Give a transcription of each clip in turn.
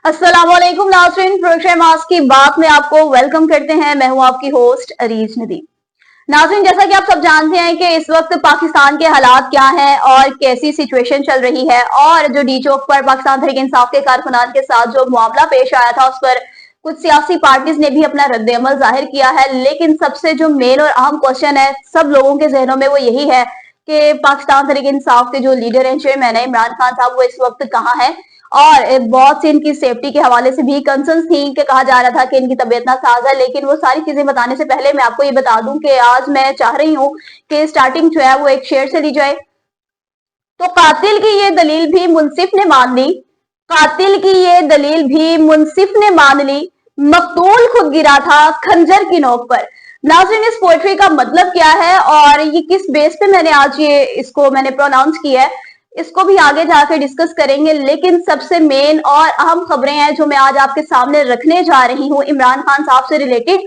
अस्सलामुअलैकुम नाज़रीन, प्रोग्राम आज की बात में आपको वेलकम करते हैं। मैं हूं आपकी होस्ट अरीज नदी। नाज़रीन, जैसा कि आप सब जानते हैं कि इस वक्त पाकिस्तान के हालात क्या हैं और कैसी सिचुएशन चल रही है, और जो डी चौक पर पाकिस्तान तहरीक इंसाफ के कारकुनान के साथ जो मामला पेश आया था, उस पर कुछ सियासी पार्टीज ने भी अपना रद्द अमल जाहिर किया है। लेकिन सबसे जो मेन और अहम क्वेश्चन है सब लोगों के जहनों में, वो यही है कि पाकिस्तान तहरीक इंसाफ के जो लीडर हैं, चेयरमैन है इमरान खान साहब, वो इस वक्त कहाँ है। और बहुत सी इनकी सेफ्टी के हवाले से भी कंसर्न थी कि कहा जा रहा था कि इनकी तबीयत नासाज है। लेकिन वो सारी चीजें बताने से पहले मैं आपको ये बता दूं कि आज मैं चाह रही हूँ कि स्टार्टिंग जो है वो एक शेर से ली जाए। तो कातिल की ये दलील भी मुंसिफ ने मान ली, कातिल की ये दलील भी मुंसिफ ने मान ली, मकतूल खुद गिरा था खंजर की नोक पर। नाज़रीन, इस पोएट्री का मतलब क्या है और ये किस बेस पे मैंने आज इसको प्रोनाउंस किया है, इसको भी आगे जाकर डिस्कस करेंगे। लेकिन सबसे मेन और अहम खबरें हैं जो मैं आज आपके सामने रखने जा रही हूँ इमरान खान साहब से रिलेटेड।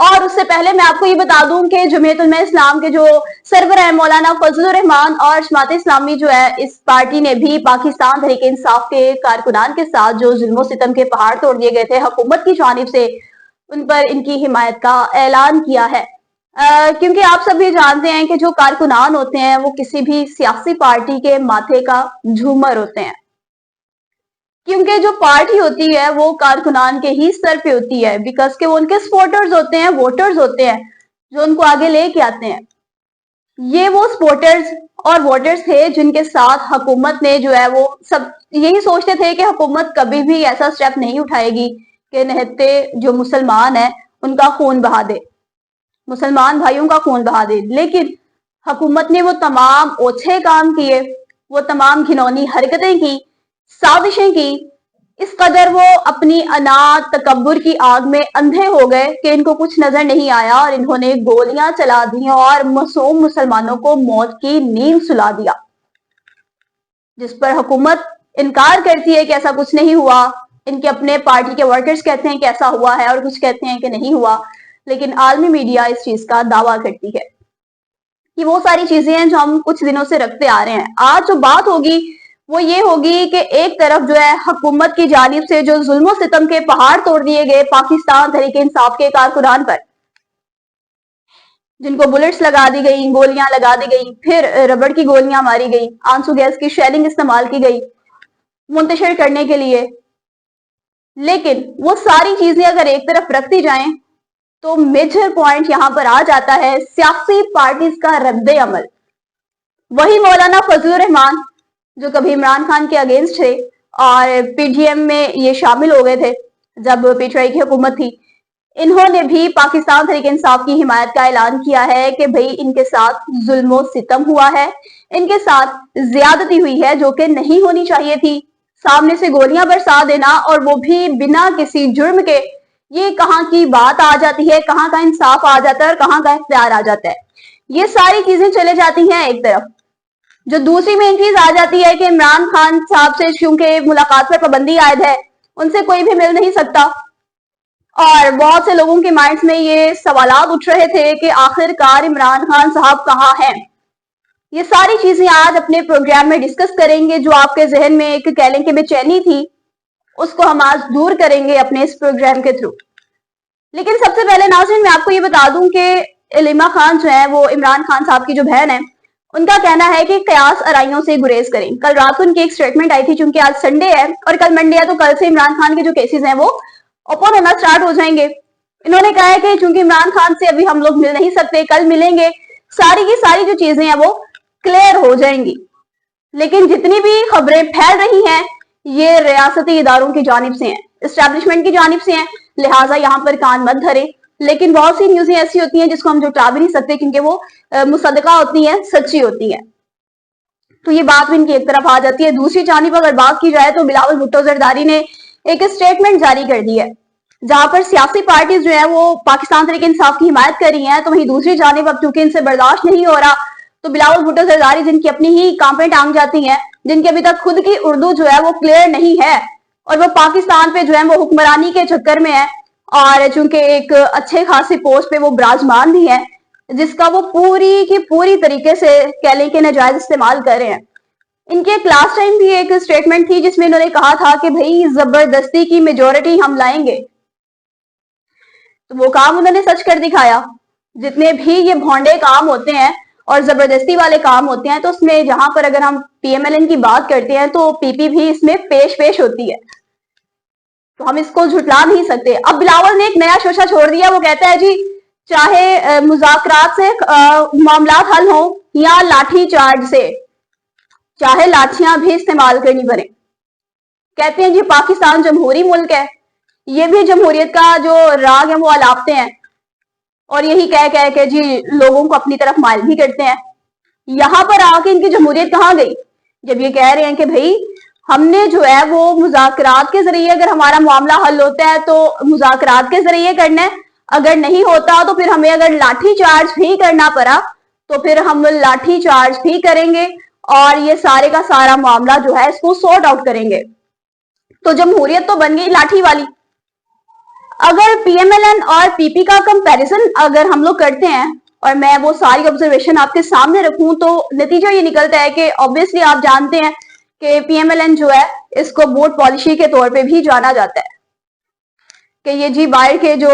और उससे पहले मैं आपको ये बता दूं कि जमीयत उलमा इस्लाम के जो सरवर है मौलाना फजलुर रहमान और जमात इस्लामी जो है, इस पार्टी ने भी पाकिस्तान तहरीक इंसाफ के कारकुनान के साथ जो जुल्म सितम के पहाड़ तोड़ दिए गए थे हुकूमत की जानिब से, उन पर इनकी हिमायत का ऐलान किया है। क्योंकि आप सभी जानते हैं कि जो कारकुनान होते हैं वो किसी भी सियासी पार्टी के माथे का झूमर होते हैं, क्योंकि जो पार्टी होती है वो कारकुनान के ही सर पे होती है, बिकॉज के वो उनके सपोर्टर्स होते हैं, वोटर्स होते हैं जो उनको आगे लेके आते हैं। ये वो सपोर्टर्स और वोटर्स थे जिनके साथ हुकूमत ने जो है, वो सब यही सोचते थे कि हुकूमत कभी भी ऐसा स्टेप नहीं उठाएगी कि निहत्ते जो मुसलमान है उनका खून बहा दे, मुसलमान भाइयों का खून बहा दे। लेकिन हुकूमत ने वो तमाम ओछे काम किए, वो तमाम घिनौनी हरकतें की, साजिशें की। इस कदर वो अपनी अनाद तकब्बुर की आग में अंधे हो गए कि इनको कुछ नजर नहीं आया और इन्होंने गोलियां चला दी और मासूम मुसलमानों को मौत की नींद सुला दिया, जिस पर हुकूमत इनकार करती है कि ऐसा कुछ नहीं हुआ। इनके अपने पार्टी के वर्कर्स कहते हैं कि ऐसा हुआ है और कुछ कहते हैं कि नहीं हुआ। लेकिन आलमी मीडिया इस चीज का दावा करती है कि वो सारी चीजें हैं जो हम कुछ दिनों से रखते आ रहे हैं। आज जो बात होगी वो ये होगी कि एक तरफ जो है हुकूमत की जानिब से जो जुल्म सितम के पहाड़ तोड़ दिए गए पाकिस्तान तहरीक इंसाफ के कारकुनान पर, जिनको बुलेट्स लगा दी गई, गोलियां लगा दी गई, फिर रबड़ की गोलियां मारी गई, आंसू गैस की शेलिंग इस्तेमाल की गई मुंतशिर करने के लिए। लेकिन वो सारी चीजें अगर एक तरफ रख दी जाएं तो मेजर पॉइंट यहां पर आ जाता है सियासी पार्टीज का रद्द अमल। वही मौलाना फजलुर रहमान जो कभी इमरान खान के अगेंस्ट थे और पीडीएम में ये शामिल हो गए थे जब पीटीआई की हुकूमत थी, इन्होंने भी पाकिस्तान तहरीक इंसाफ की हिमायत का ऐलान किया है कि भाई इनके साथ जुल्म सितम हुआ है, इनके साथ ज्यादती हुई है जो कि नहीं होनी चाहिए थी। सामने से गोलियां बरसा देना और वो भी बिना किसी जुर्म के, ये कहाँ की बात आ जाती है, कहाँ का इंसाफ आ जाता है और कहाँ का इख्तियार आ जाता है। ये सारी चीजें चले जाती हैं एक तरफ। जो दूसरी मेन चीज आ जाती है कि इमरान खान साहब से चूंकि मुलाकात पर पाबंदी आयद है, उनसे कोई भी मिल नहीं सकता। और बहुत से लोगों के माइंड्स में ये सवालात उठ रहे थे कि आखिरकार इमरान खान साहब कहाँ हैं। ये सारी चीजें आज अपने प्रोग्राम में डिस्कस करेंगे। जो आपके जहन में एक कह लें कि बेचैनी थी, उसको हम आज दूर करेंगे अपने इस प्रोग्राम के थ्रू। लेकिन सबसे पहले नाज़रीन मैं आपको ये बता दूं कि इलिमा खान जो है, वो इमरान खान साहब की जो बहन है, उनका कहना है कि कयास आराइयों से गुरेज करें। कल रात उनकी एक स्टेटमेंट आई थी, चूंकि आज संडे है और कल मंडे है, तो कल से इमरान खान के जो केसेस हैं वो ओपन होना स्टार्ट हो जाएंगे। इन्होंने कहा है कि चूंकि इमरान खान से अभी हम लोग मिल नहीं सकते, कल मिलेंगे, सारी की सारी जो चीजें हैं वो क्लियर हो जाएंगी। लेकिन जितनी भी खबरें फैल रही हैं ये रियासती इदारों की जानिब से हैं, एस्टेब्लिशमेंट की जानिब से हैं, लिहाजा यहाँ पर कान मत धरे। लेकिन बहुत सी न्यूज़ें ऐसी होती हैं जिसको हम जुटा भी नहीं सकते, क्योंकि वो मुसद्दका होती हैं, सच्ची होती हैं। तो ये बात भी इनकी एक तरफ आ जाती है। दूसरी जानिब अगर बात की जाए तो बिलावल भुट्टो जरदारी ने एक स्टेटमेंट जारी कर दी है, जहां पर सियासी पार्टीज जो है वो पाकिस्तान तहरीक इंसाफ की हिमायत कर रही हैं। तो वहीं दूसरी जानिब अब चूंकि इनसे बर्दाश्त नहीं हो रहा, तो बिलावल भुट्टो जरदारी जिनकी अपनी ही कांपे टांग जाती हैं, जिनकी अभी तक खुद की उर्दू जो है वो क्लियर नहीं है और वो पाकिस्तान पे जो है वो हुक्मरानी के चक्कर में है, और चूंकि एक अच्छे खासी पोस्ट पे वो विराजमान भी है, जिसका वो पूरी की पूरी तरीके से कह लें कि नाजायज इस्तेमाल कर रहे हैं। इनके लास्ट टाइम भी एक स्टेटमेंट थी जिसमें इन्होंने कहा था कि भाई जबरदस्ती की मेजोरिटी हम लाएंगे, तो वो काम उन्होंने सच कर दिखाया। जितने भी ये भोंडे काम होते हैं और जबरदस्ती वाले काम होते हैं, तो उसमें जहां पर अगर हम पीएमएलएन की बात करते हैं तो पीपी भी इसमें पेश होती है, तो हम इसको झुटला नहीं सकते। अब बिलावल ने एक नया शोशा छोड़ दिया, वो कहता है जी चाहे मुज़ाकरात से मामला हल हो या लाठी चार्ज से, चाहे लाठियां भी इस्तेमाल करनी पड़े। कहते हैं जी पाकिस्तान जमहूरी मुल्क है, ये भी जमहूरियत का जो राग है वो अलापते हैं और यही कह कह के जी लोगों को अपनी तरफ माइल भी करते हैं। यहां पर आके इनकी जमहूरियत कहाँ गई, जब ये कह रहे हैं कि भाई हमने जो है वो मुज़ाकरात के जरिए अगर हमारा मामला हल होता है तो मुज़ाकरात के जरिए करना है, अगर नहीं होता तो फिर हमें अगर लाठी चार्ज भी करना पड़ा तो फिर हम लाठी चार्ज भी करेंगे और ये सारे का सारा मामला जो है इसको सॉर्ट आउट करेंगे। तो जमहूरियत तो बन गई लाठी वाली। अगर पीएमएलएन और पीपी का कंपैरिजन अगर हम लोग करते हैं और मैं वो सारी ऑब्जर्वेशन आपके सामने रखूं तो नतीजा ये निकलता है कि ऑब्वियसली आप जानते हैं कि पीएमएलएन जो है इसको वोट पॉलिसी के तौर पे भी जाना जाता है कि ये जी बाहर के जो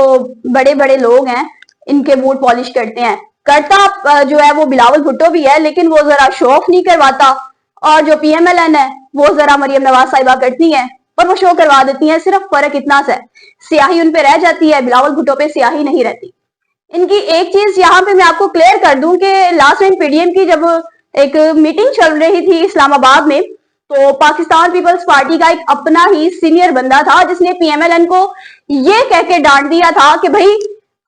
बड़े बड़े लोग हैं इनके वोट पॉलिश करते हैं। करता जो है वो बिलावल भुट्टो भी है, लेकिन वो जरा शो ऑफ नहीं करवाता, और जो पीएमएलएन है वो जरा मरियम नवाज साहिबा करती हैं और वो शो करवा देती हैं। सिर्फ फर्क इतना सा है, स्याही उन पे रह जाती है, बिलावल भुट्टो पे स्याही नहीं रहती। इनकी एक चीज यहाँ पे मैं आपको क्लियर कर दूं कि लास्ट टाइम पीडीएम की जब एक मीटिंग चल रही थी इस्लामाबाद में, तो पाकिस्तान पीपल्स पार्टी का एक अपना ही सीनियर बंदा था जिसने पीएमएलएन को ये कह के डांट दिया था कि भाई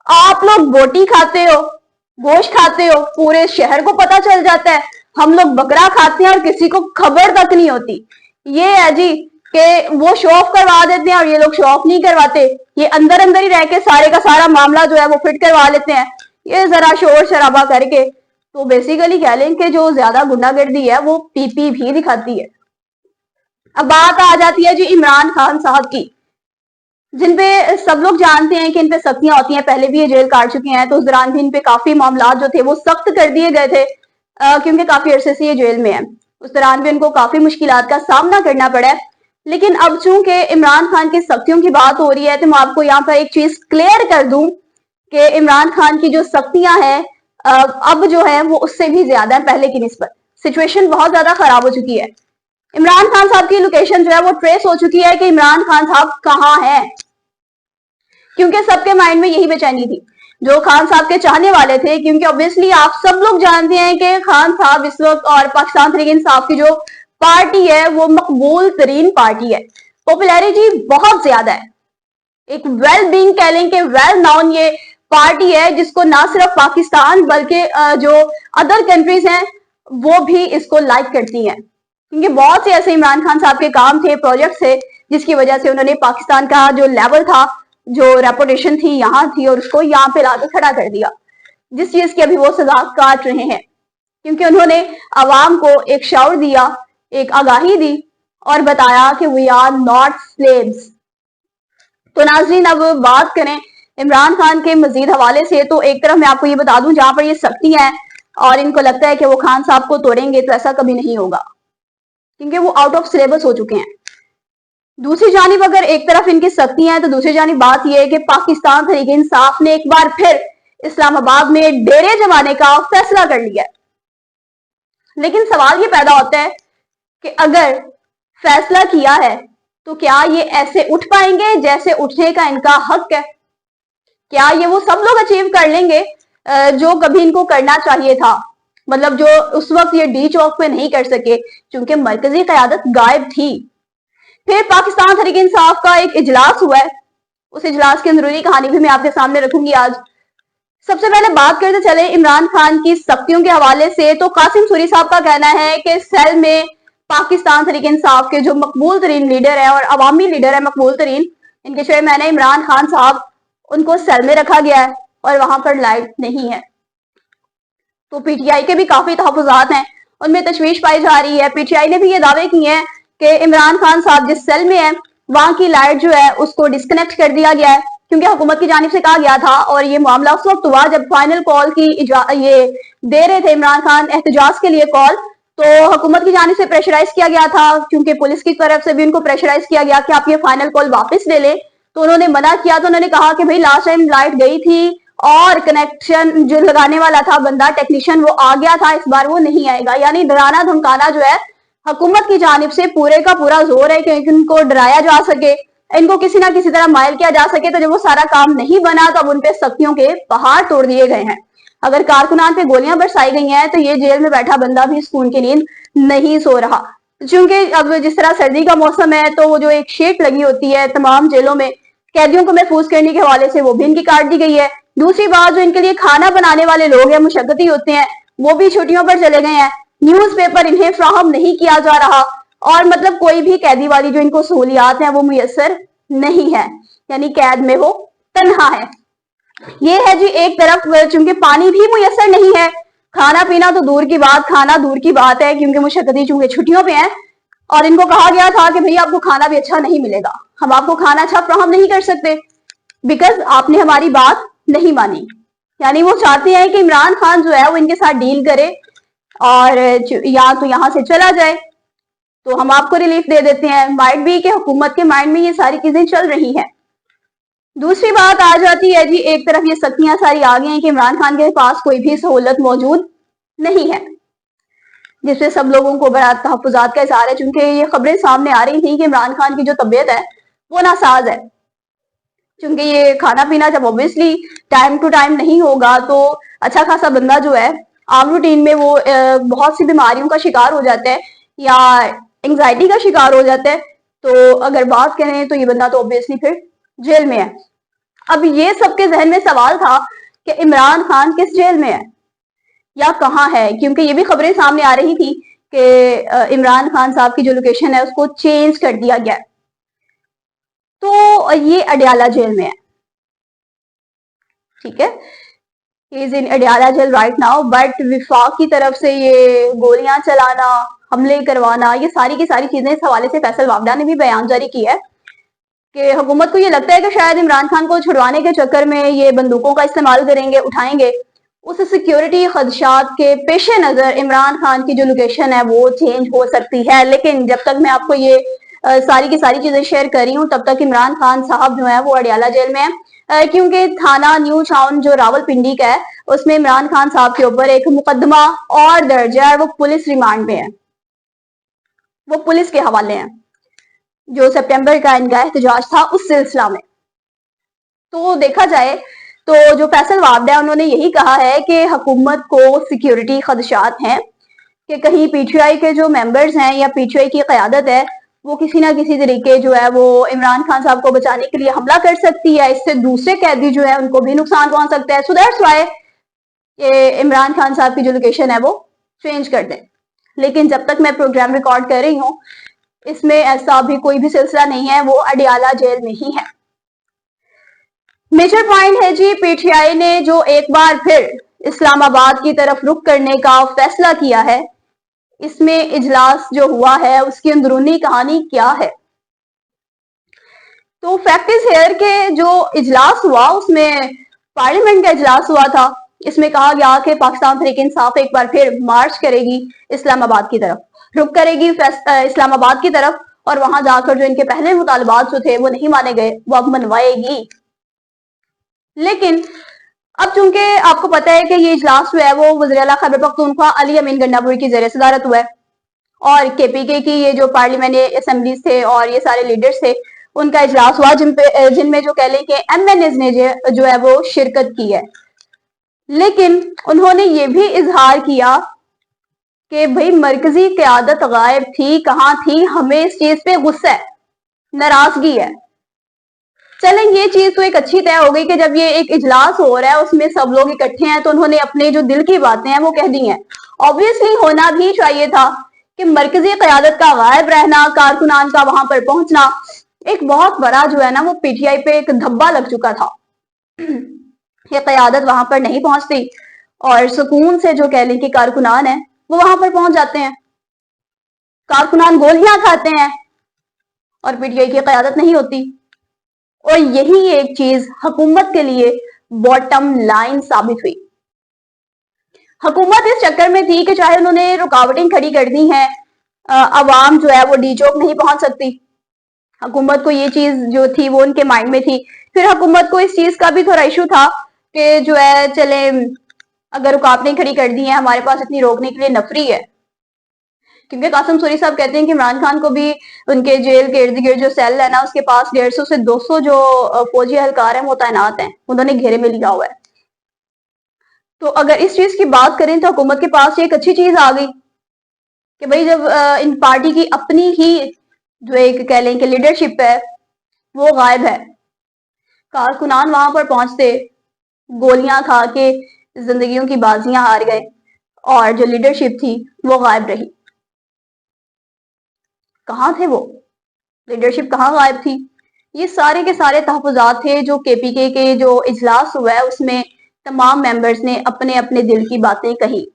आप लोग बोटी खाते हो, गोश्त खाते हो, पूरे शहर को पता चल जाता है, हम लोग बकरा खाते हैं और किसी को खबर तक नहीं होती। ये है जी कि वो शो ऑफ करवा देते हैं और ये लोग शो ऑफ नहीं करवाते, ये अंदर अंदर ही रह के सारे का सारा मामला जो है वो फिट करवा लेते हैं, ये जरा शोर शराबा करके। तो बेसिकली कह लें कि जो ज्यादा गुंडागर्दी है वो पीपी भी दिखाती है। अब बात आ जाती है जी इमरान खान साहब की, जिन पे सब लोग जानते हैं कि इन पे सख्तियां होती हैं, पहले भी ये जेल काट चुके हैं, तो उस दौरान भी इन पे काफी मामला जो थे वो सख्त कर दिए गए थे क्योंकि काफी अरसे से ये जेल में है। उस दौरान भी इनको काफी मुश्किलात का सामना करना पड़ा है। लेकिन अब चूंकि इमरान खान की सख्तियों की बात हो रही है तो मैं आपको यहाँ पर एक चीज क्लियर कर दूं कि इमरान खान की जो सख्तियां हैं अब जो है वो उससे भी ज्यादा है पहले की निस्बत। सिचुएशन बहुत ज्यादा खराब हो चुकी है। इमरान खान साहब की लोकेशन जो है वो ट्रेस हो चुकी है कि इमरान खान साहब कहाँ हैं, क्योंकि सबके माइंड में यही बेचैनी थी जो खान साहब के चाहने वाले थे, क्योंकि ऑब्वियसली आप सब लोग जानते हैं कि खान साहब इस वक्त और पाकिस्तान तहरीक इंसाफ की जो पार्टी है वो मकबूल तरीन पार्टी है, पॉपुलैरिटी बहुत ज्यादा है, एक वेल बीइंग कह लें कि वेल नाउन ये पार्टी है जिसको ना सिर्फ पाकिस्तान बल्कि जो अदर कंट्रीज हैं वो भी इसको लाइक करती हैं, क्योंकि बहुत से ऐसे इमरान खान साहब के काम थे, प्रोजेक्ट थे, जिसकी वजह से उन्होंने पाकिस्तान का जो लेवल था, जो रेपुटेशन थी यहाँ थी, और उसको यहाँ पे लाके खड़ा कर दिया, जिस चीज की अभी वो सजा काट रहे हैं, क्योंकि उन्होंने आवाम को एक शौर दिया, एक आगाही दी और बताया कि वी आर नॉट स्लेव्स। तो नाज़रीन अब बात करें इमरान खान के मजीद हवाले से, तो एक तरफ मैं आपको ये बता दूं जहां पर ये सख्तियां हैं और इनको लगता है कि वो खान साहब को तोड़ेंगे, तो ऐसा कभी नहीं होगा क्योंकि वो आउट ऑफ सिलेबस हो चुके हैं। दूसरी जानिब अगर एक तरफ इनकी सख्तियां हैं तो दूसरी जानिब बात यह है कि पाकिस्तान तहरीक इंसाफ ने एक बार फिर इस्लामाबाद में डेरे जमाने का फैसला कर लिया है। लेकिन सवाल ये पैदा होता है कि अगर फैसला किया है तो क्या ये ऐसे उठ पाएंगे जैसे उठने का इनका हक है? क्या ये वो सब लोग अचीव कर लेंगे जो कभी इनको करना चाहिए था, मतलब जो उस वक्त ये डी चौक पे नहीं कर सके क्योंकि मरकजी क़यादत गायब थी। फिर पाकिस्तान तहरीक इंसाफ का एक इजलास हुआ है, उस इजलास की जरूरी कहानी भी मैं आपके सामने रखूंगी आज। सबसे पहले बात करते चले इमरान खान की सख्तियों के हवाले से, तो कासिम सूरी साहब का कहना है कि सेल में पाकिस्तान तहरीक इंसाफ के जो मकबूल तरीन लीडर है और अवामी लीडर है मकबूल तरीन, इनके चेयरमैन है इमरान खान साहब, उनको सेल में रखा गया है और वहां पर लाइट नहीं है। तो पीटीआई के भी काफी तहफुजात हैं, उनमें तशवीश पाई जा रही है। पीटीआई ने भी ये दावे किए हैं कि इमरान खान साहब जिस सेल में है वहां की लाइट जो है उसको डिस्कनेक्ट कर दिया गया है, क्योंकि हुकूमत की जानिब से कहा गया था, और ये मामला उस वक्त हुआ जब फाइनल कॉल की ये दे रहे थे इमरान खान एहतजाज के लिए कॉल, तो हुकूमत की जानिब से प्रेशराइज किया गया था, क्योंकि पुलिस की तरफ से भी उनको प्रेशराइज किया गया कि आप ये फाइनल कॉल वापस ले लें। तो उन्होंने मना किया। तो उन्होंने कहा कि भाई लास्ट टाइम लाइट गई थी और कनेक्शन जो लगाने वाला था बंदा टेक्नीशियन वो आ गया था, इस बार वो नहीं आएगा। यानी डराना धमकाना जो है हुकूमत की जानिब से पूरे का पूरा जोर है कि इनको डराया जा सके, इनको किसी ना किसी तरह मायल किया जा सके। तो जब वो सारा काम नहीं बना तो अब उनपे सख्तियों के पहाड़ तोड़ दिए गए हैं। अगर कारकुनान पे गोलियां बरसाई गई हैं तो ये जेल में बैठा बंदा भी सुकून की नींद नहीं सो रहा। क्योंकि अब जिस तरह सर्दी का मौसम है तो वो जो एक शीट लगी होती है तमाम जेलों में कैदियों को महफूज करने के हवाले से, वो भी इनकी काट दी गई है। दूसरी बात, जो इनके लिए खाना बनाने वाले लोग हैं, मुशक्कती होते हैं, वो भी छुट्टियों पर चले गए हैं। न्यूज़पेपर इन्हें फ्राहम नहीं किया जा रहा और मतलब कोई भी कैदी वाली जो इनको सहूलियात हैं वो मुयसर नहीं है। यानी कैद में वो तन्हा है। ये है जी एक तरफ, चूंकि पानी भी मुयसर नहीं है, खाना पीना तो दूर की बात, खाना दूर की बात है, क्योंकि मुशक्कती चूंकि छुट्टियों पे हैं और इनको कहा गया था कि भैया आपको खाना भी अच्छा नहीं मिलेगा, हम आपको खाना अच्छा फ्राहम नहीं कर सकते बिकॉज आपने हमारी बात नहीं मानी। यानी वो चाहते हैं कि इमरान खान जो है वो इनके साथ डील करे और या तो यहां से चला जाए तो हम आपको रिलीफ दे देते हैं। माइट भी कि हुकूमत के माइंड में ये सारी चीजें चल रही हैं। दूसरी बात आ जाती है जी, एक तरफ ये सख्तियां सारी आ गई हैं कि इमरान खान के पास कोई भी सहूलत मौजूद नहीं है, जिससे सब लोगों को बड़ा तहफ्फुज़ात का इज़हार है। चूंकि ये खबरें सामने आ रही थी कि इमरान खान की जो तबीयत है वो नासाज है, क्योंकि ये खाना पीना जब ऑब्वियसली टाइम टू टाइम नहीं होगा तो अच्छा खासा बंदा जो है आम रूटीन में वो बहुत सी बीमारियों का शिकार हो जाता है या एंग्जाइटी का शिकार हो जाता है। तो अगर बात करें तो ये बंदा तो ऑब्वियसली फिर जेल में है। अब ये सबके जहन में सवाल था कि इमरान खान किस जेल में है या कहाँ है, क्योंकि ये भी खबरें सामने आ रही थी कि इमरान खान साहब की जो लोकेशन है उसको चेंज कर दिया गया। तो ये अडियाला जेल में है, ठीक है, is in Adiala jail right now. But विफाक की तरफ से ये गोलियां चलाना, हमले करवाना, ये सारी की सारी चीजें, इस हवाले से फैसल वावडा ने भी बयान जारी किया है कि हुकूमत को ये लगता है कि शायद इमरान खान को छुड़वाने के चक्कर में ये बंदूकों का इस्तेमाल करेंगे, उठाएंगे। उस सिक्योरिटी खदशात के पेश नजर इमरान खान की जो लोकेशन है वो चेंज हो सकती है। लेकिन जब तक मैं आपको ये सारी की सारी चीजें शेयर कर रही हूँ तब तक इमरान खान साहब जो है वो अडियाला जेल में है, क्योंकि थाना न्यू टाउन जो रावलपिंडी का है उसमें इमरान खान साहब के ऊपर एक मुकदमा और दर्ज है, वो पुलिस रिमांड में है, वो पुलिस के हवाले हैं, जो सितंबर का इनका एहतजाज था उस सिलसिला में। तो देखा जाए तो जो फैसल वावडा है उन्होंने यही कहा है कि हुकूमत को सिक्योरिटी खदशात हैं कि कहीं पीटीआई के जो मेंबर्स हैं या पीटीआई की क़यादत है वो किसी ना किसी तरीके जो है वो इमरान खान साहब को बचाने के लिए हमला कर सकती है, इससे दूसरे कैदी जो है उनको भी नुकसान पहुंच सकता है। So that's why Imran Khan साहब की जो लोकेशन है वो चेंज कर दें। लेकिन जब तक मैं प्रोग्राम रिकॉर्ड कर रही हूँ इसमें ऐसा अभी कोई भी सिलसिला नहीं है, वो अडियाला जेल में ही है। मेजर पॉइंट है जी, पीटीआई ने जो एक बार फिर इस्लामाबाद की तरफ रुख करने का फैसला किया है, इसमें इजलास जो हुआ है उसकी अंदरूनी कहानी क्या है। तो फैक्ट इज हेयर के जो इजलास हुआ उसमें पार्लियामेंट का इजलास हुआ था। इसमें कहा गया कि पाकिस्तान तहरीक इंसाफ एक बार फिर मार्च करेगी इस्लामाबाद की तरफ, रुख करेगी इस्लामाबाद की तरफ, और वहां जाकर जो इनके पहले मुतालबात जो थे वो नहीं माने गए वो अब मनवाएगी। लेकिन अब चूंकि आपको पता है कि ये इजलास जो है वो वज़ीर आला खैबर पख्तूनख्वा अली अमीन गंडापुरी की ज़ेर सदारत हुआ है और केपीके की ये जो पार्लियामेंट असेंबलीज थे और ये सारे लीडर्स थे उनका इजलास हुआ, जिनमें जो कह लें कि एमएनएज ने जो है वो शिरकत की है। लेकिन उन्होंने ये भी इजहार किया कि भाई मरकजी क़यादत गायब थी, कहाँ थी, हमें इस चीज पे गुस्सा है, नाराजगी है। चलें ये चीज तो एक अच्छी तय हो गई कि जब ये एक इजलास हो रहा है उसमें सब लोग इकट्ठे हैं तो उन्होंने अपने जो दिल की बातें हैं वो कह दी हैं। ऑब्वियसली होना भी चाहिए था कि मरकजी क़यादत का गायब रहना, कारकुनान का वहां पर पहुंचना, एक बहुत बड़ा जो है ना वो पीटीआई पे एक धब्बा लग चुका था। ये क़यादत वहां पर नहीं पहुंचती और सुकून से जो कह लें कि कारकुनान है वो वहां पर पहुंच जाते हैं। कारकुनान गोलियां खाते हैं और पीटीआई की क़यादत नहीं होती। और यही एक चीज हुकूमत के लिए बॉटम लाइन साबित हुई। हुकूमत इस चक्कर में थी कि चाहे उन्होंने रुकावटें खड़ी कर दी हैं, अवाम जो है वो डी चौक नहीं पहुंच सकती। हुकूमत को ये चीज जो थी वो उनके माइंड में थी। फिर हुकूमत को इस चीज का भी थोड़ा इशू था कि जो है चले अगर रुकावटें खड़ी कर दी हैं, हमारे पास इतनी रोकने के लिए नफरी है। क्योंकि कासिम सूरी साहब कहते हैं कि इमरान खान को भी उनके जेल के इर्द गिर्द जो सेल है ना, उसके पास 150 से 200 जो फौजी एहलकार हैं वो तैनात हैं, उन्होंने घेरे में लिया हुआ है। तो अगर इस चीज की बात करें तो हुकूमत के पास एक अच्छी चीज आ गई कि भाई जब इन पार्टी की अपनी ही जो एक कह लें कि लीडरशिप है वो गायब है, कारकुनान वहां पर पहुंचते गोलियां खा के जिंदगियों की बाजियां हार गए और जो लीडरशिप थी वो गायब रही। कहाँ थे वो? लीडरशिप कहाँ गायब थी? ये सारे के सारे तहफुजात थे जो केपीके के जो इजलास हुआ है उसमें तमाम मेंबर्स ने अपने अपने दिल की बातें कही।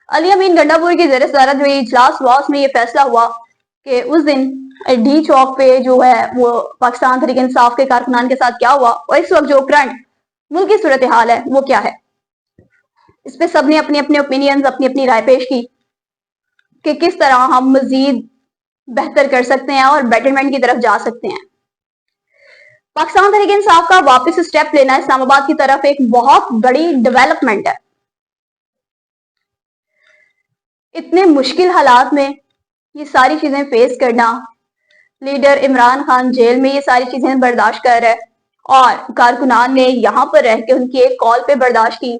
अली अमीन गंडापुर की जेर सदारत जो ये इजलास हुआ उसमें ये फैसला हुआ कि उस दिन डी चौक पे जो है वो पाकिस्तान तहरीक इंसाफ के कारकुनान के साथ क्या हुआ और इस वक्त जो करंट मुल्क की सूरत हाल है वो क्या है। इस पे सबने अपने अपने ओपिनियंस, अपनी अपनी राय पेश की कि किस तरह हम मजीद बेहतर कर सकते हैं और बेटरमेंट की तरफ जा सकते हैं। पाकिस्तान तहरीक इंसाफ का वापस स्टेप लेना इस्लामाबाद की तरफ एक बहुत बड़ी डेवलपमेंट है। इतने मुश्किल हालात में ये सारी चीजें फेस करना, लीडर इमरान खान जेल में ये सारी चीजें बर्दाश्त कर रहा है और कारकुनान ने यहाँ पर रह के उनकी एक कॉल पे बर्दाश्त की।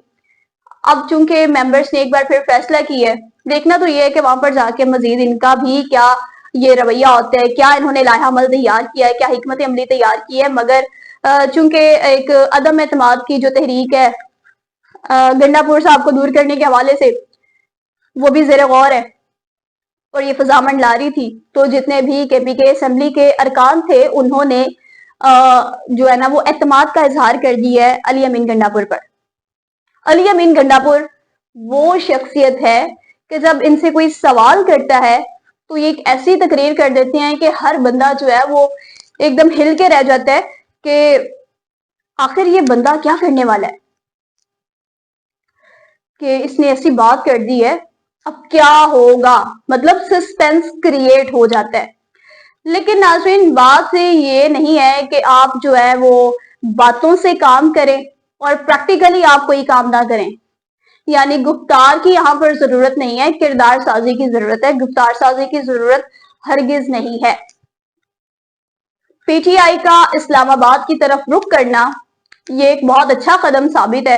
अब चूंकि मेंबर्स ने एक बार फिर फैसला किया है, देखना तो ये है कि वहां पर जाके मजीद इनका भी क्या ये रवैया होता है, क्या इन्होंने लाहा अमल तैयार किया है, क्या हिकमत अमली तैयार की है। मगर चूंकि एक अदम एतमाद की जो तहरीक है गंडापुर साहब को दूर करने के हवाले से, वो भी ज़ेर गौर है और ये फजा मंडला रही थी। तो जितने भी केपीके असेंबली के अरकान थे उन्होंने जो है ना वो एतमाद का इजहार कर दिया है अली अमीन गंडापुर पर। अली अमीन गंडापुर वो शख्सियत है कि जब इनसे कोई सवाल करता है तो ये एक ऐसी तकरीर कर देते हैं कि हर बंदा जो है वो एकदम हिल के रह जाता है कि आखिर ये बंदा क्या करने वाला है कि इसने ऐसी बात कर दी है, अब क्या होगा। मतलब सस्पेंस क्रिएट हो जाता है। लेकिन नाज़रीन बात से ये नहीं है कि आप जो है वो बातों से काम करें और प्रैक्टिकली आप कोई काम ना करें। यानी गुफ्तार की यहाँ पर जरूरत नहीं है, किरदार साजी की जरूरत है। गुफ्तार साजी की जरूरत हरगिज नहीं है। पीटीआई का इस्लामाबाद की तरफ रुख करना ये एक बहुत अच्छा कदम साबित है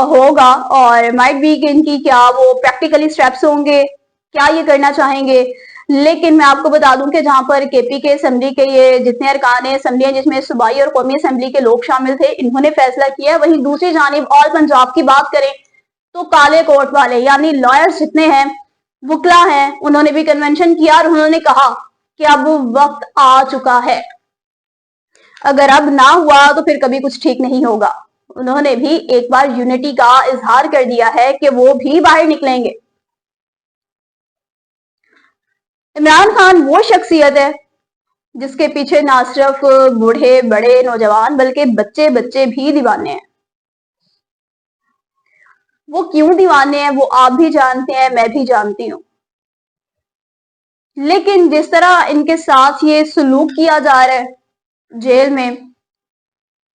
होगा और माइट बी कि इनकी क्या वो प्रैक्टिकली स्टेप्स होंगे, क्या ये करना चाहेंगे। लेकिन मैं आपको बता दूं कि जहां पर केपी के असेंबली के ये जितने अरकान असेंबली हैं जिसमें सूबाई और कौमी असेंबली के लोग शामिल थे, इन्होंने फैसला किया है। वहीं दूसरी जानिब ऑल पंजाब की बात करें तो काले कोट वाले यानी लॉयर्स जितने हैं, वकला हैं, उन्होंने भी कन्वेंशन किया और उन्होंने कहा कि अब वक्त आ चुका है, अगर अब ना हुआ तो फिर कभी कुछ ठीक नहीं होगा। उन्होंने भी एक बार यूनिटी का इजहार कर दिया है कि वो भी बाहर निकलेंगे। इमरान खान वो शख्सियत है जिसके पीछे ना सिर्फ बूढ़े बड़े नौजवान बल्कि बच्चे बच्चे भी दीवाने हैं। वो क्यों दीवाने हैं वो आप भी जानते हैं, मैं भी जानती हूं। लेकिन जिस तरह इनके साथ ये सलूक किया जा रहा है जेल में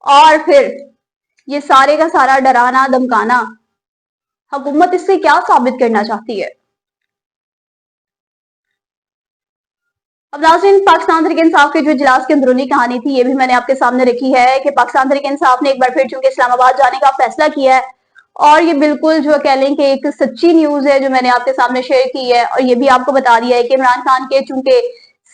और फिर ये सारे का सारा डराना धमकाना, हुकूमत इससे क्या साबित करना चाहती है। अब नाज़रीन पाकिस्तान तहरीक इंसाफ के जो इजलास की अंदरूनी कहानी थी ये भी मैंने आपके सामने रखी है कि पाकिस्तान तहरीक इंसाफ ने एक बार फिर चूंकि इस्लामाबाद जाने का फैसला किया है और ये बिल्कुल जो कह लें कि एक सच्ची न्यूज है जो मैंने आपके सामने शेयर की है। और ये भी आपको बता दिया है कि इमरान खान के चूंकि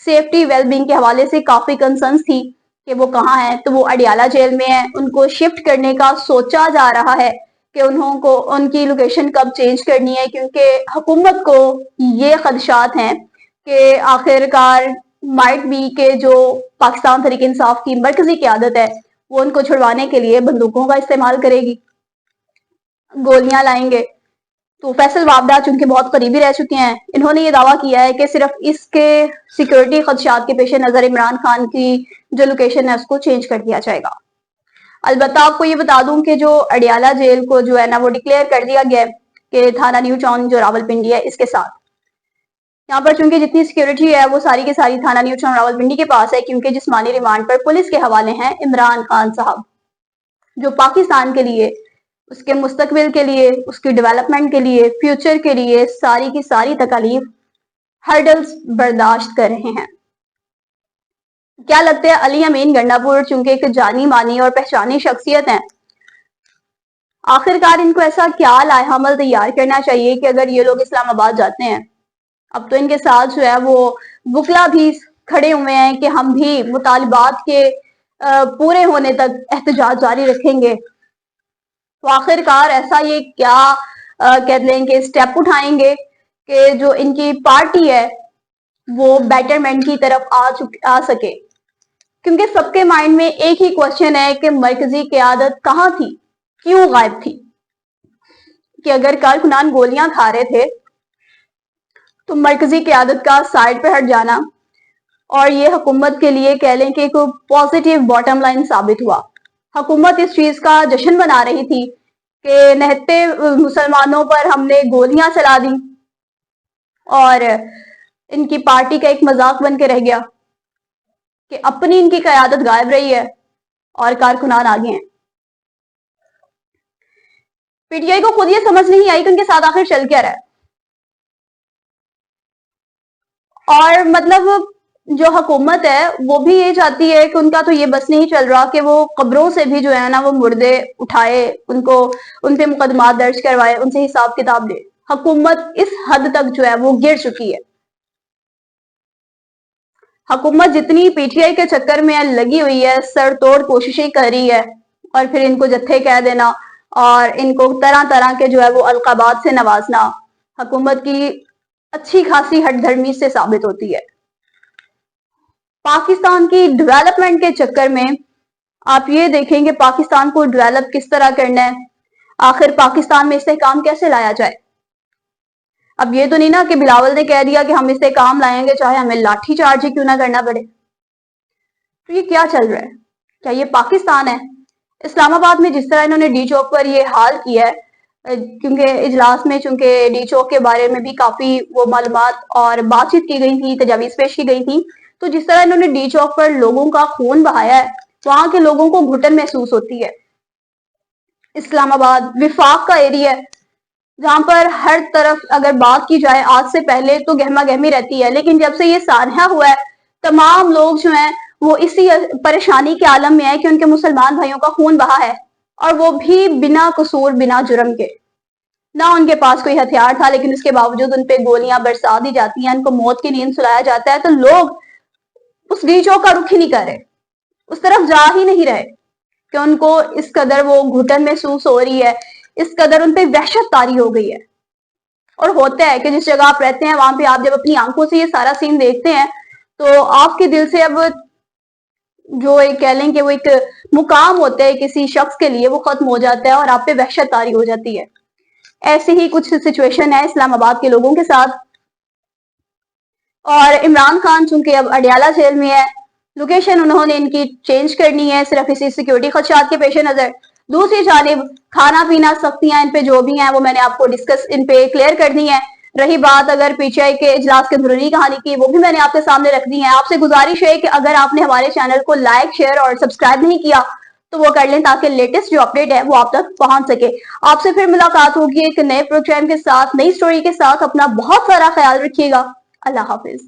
सेफ्टी वेलबींग के हवाले से काफी कंसर्न्स थी कि वो कहाँ है, तो वो अडियाला जेल में है। उनको शिफ्ट करने का सोचा जा रहा है कि उन्होंने उनकी लोकेशन कब चेंज करनी है, क्योंकि हुकूमत को ये खदशात हैं कि आखिरकार माइट बी के जो पाकिस्तान तहरीक इंसाफ की मरकजी क़यादत है वो उनको छुड़वाने के लिए बंदूकों का इस्तेमाल करेगी, गोलियां लाएंगे। तो फैसल वाबदा चूंकि बहुत करीबी रह चुके हैं, इन्होंने ये दावा किया है कि सिर्फ इसके सिक्योरिटी खदशात के पेश नजर इमरान खान की जो लोकेशन है उसको चेंज कर दिया जाएगा। अलबत्ता आपको ये बता दूं कि जो अडियाला जेल को जो है ना वो डिक्लेयर कर दिया गया है کہ تھانہ نیو ٹاؤن جو راولپنڈی ہے اس کے ساتھ یہاں پر چونکہ جتنی سیکیورٹی ہے وہ ساری کی ساری تھانہ نیو ٹاؤن راولپنڈی کے پاس ہے، کیونکہ جسمانی ریمانڈ پر پولیس کے حوالے ہیں عمران خان صاحب، جو پاکستان کے لیے، اس کے مستقبل کے لیے، اس کی ڈیولپمنٹ کے لیے، فیوچر کے لیے ساری کی ساری تکالیف، ہرڈلز برداشت کر رہے ہیں۔ کیا لگتا ہے علی امین گنڈا پور چونکہ ایک جانی مانی اور پہچانی شخصیت ہیں، آخرکار ان کو ایسا کیا لائحہ عمل تیار کرنا چاہیے کہ اگر یہ لوگ اسلام آباد جاتے ہیں، اب تو ان کے ساتھ جو ہے وہ وکلا بھی کھڑے ہوئے ہیں کہ ہم بھی مطالبات کے پورے ہونے تک احتجاج جاری رکھیں گے، تو آخرکار ایسا یہ کیا کہتے ہیں کہ سٹیپ اٹھائیں گے کہ جو ان کی پارٹی ہے وہ بیٹرمنٹ کی طرف آ سکے؟ کیونکہ سب کے مائنڈ میں ایک ہی کوشچن ہے کہ مرکزی قیادت کہاں تھی، کیوں غائب تھی؟ کہ اگر کارکنان گولیاں کھا رہے تھے تو مرکزی قیادت کا سائڈ پہ ہٹ جانا اور یہ حکومت کے لیے کہہ لیں کہ ایک پازیٹیو باٹم لائن ثابت ہوا۔ حکومت اس چیز کا جشن بنا رہی تھی کہ نہتے مسلمانوں پر ہم نے گولیاں چلا دی، اور ان کی پارٹی کا ایک مذاق بن کے رہ گیا کہ اپنی ان کی قیادت غائب رہی ہے اور کارکنان آگے ہیں۔ پی ٹی آئی کو خود یہ سمجھ نہیں آئی کہ ان کے ساتھ آخر چل کیا رہا ہے، اور مطلب جو حکومت ہے وہ بھی یہ چاہتی ہے کہ ان کا تو یہ بس نہیں چل رہا کہ وہ قبروں سے بھی جو ہے نا وہ مردے اٹھائے، ان پہ مقدمات درج کروائے، ان سے حساب کتاب لے۔ حکومت اس حد تک جو ہے وہ گر چکی ہے۔ حکومت جتنی پی ٹی آئی کے چکر میں لگی ہوئی ہے، سر توڑ کوششیں کر رہی ہے، اور پھر ان کو جتھے کہہ دینا اور ان کو طرح طرح کے جو ہے وہ القابات سے نوازنا حکومت کی اچھی خاصی ہٹ دھرمی سے ثابت ہوتی ہے۔ پاکستان کی ڈیولپمنٹ کے چکر میں آپ یہ دیکھیں کہ پاکستان کو ڈیولپ کس طرح کرنا ہے، آخر پاکستان میں استحکام کیسے لایا جائے۔ اب یہ تو نہیں نا کہ بلاول نے کہہ دیا کہ ہم استحکام لائیں گے چاہے ہمیں لاٹھی چارج ہی کیوں نہ کرنا پڑے۔ تو یہ کیا چل رہا ہے؟ کیا یہ پاکستان ہے؟ اسلام آباد میں جس طرح انہوں نے ڈی چوک پر یہ حال کیا ہے، کیونکہ اجلاس میں چونکہ ڈی چوک کے بارے میں بھی کافی وہ معلومات اور بات چیت کی گئی تھی، تجاویز پیش کی گئی تھی، تو جس طرح انہوں نے ڈی چوک پر لوگوں کا خون بہایا ہے، وہاں کے لوگوں کو گھٹن محسوس ہوتی ہے۔ اسلام آباد وفاق کا ایریا ہے جہاں پر ہر طرف اگر بات کی جائے آج سے پہلے تو گہما گہمی رہتی ہے، لیکن جب سے یہ سانحہ ہوا ہے تمام لوگ جو ہیں وہ اسی پریشانی کے عالم میں ہے کہ ان کے مسلمان بھائیوں کا خون بہا ہے، اور وہ بھی بنا قصور بنا جرم کے۔ نہ ان کے پاس کوئی ہتھیار تھا لیکن اس کے باوجود ان پہ گولیاں برسا دی جاتی ہیں، ان کو موت کی نیند سلایا جاتا ہے، تو لوگ اس ڈی چوک کا رخ ہی نہیں کر رہے، اس طرف جا ہی نہیں رہے کہ ان کو اس قدر وہ گھٹن محسوس ہو رہی ہے، اس قدر ان پہ وحشت طاری ہو گئی ہے۔ اور ہوتا ہے کہ جس جگہ آپ رہتے ہیں وہاں پہ آپ جب اپنی آنکھوں سے یہ سارا سین دیکھتے ہیں تو آپ کے دل سے اب جو ایک کہہ لیں کہ وہ ایک مقام ہوتا ہے کسی شخص کے لیے وہ ختم ہو جاتا ہے اور آپ پہ وحشت طاری ہو جاتی ہے۔ ایسے ہی کچھ سچویشن ہے اسلام آباد کے لوگوں کے ساتھ، اور عمران خان چونکہ اب اڈیالہ جیل میں ہے، لوکیشن انہوں نے ان کی چینج کرنی ہے صرف اسی سیکیورٹی خدشات کے پیش نظر۔ دوسری جانب کھانا پینا سختیاں ان پہ جو بھی ہیں وہ میں نے آپ کو ڈسکس ان پہ کلیئر کرنی ہے۔ رہی بات اگر پی ٹی آئی کے اجلاس کے اندرونی کہانی کی، وہ بھی میں نے آپ کے سامنے رکھ دی ہے۔ آپ سے گزارش ہے کہ اگر آپ نے ہمارے چینل کو لائک شیئر اور سبسکرائب نہیں کیا تو وہ کر لیں تاکہ لیٹسٹ جو اپڈیٹ ہے وہ آپ تک پہنچ سکے۔ آپ سے پھر ملاقات ہوگی ایک نئے پروگرام کے ساتھ، نئی سٹوری کے ساتھ۔ اپنا بہت سارا خیال رکھیے گا۔ اللہ حافظ۔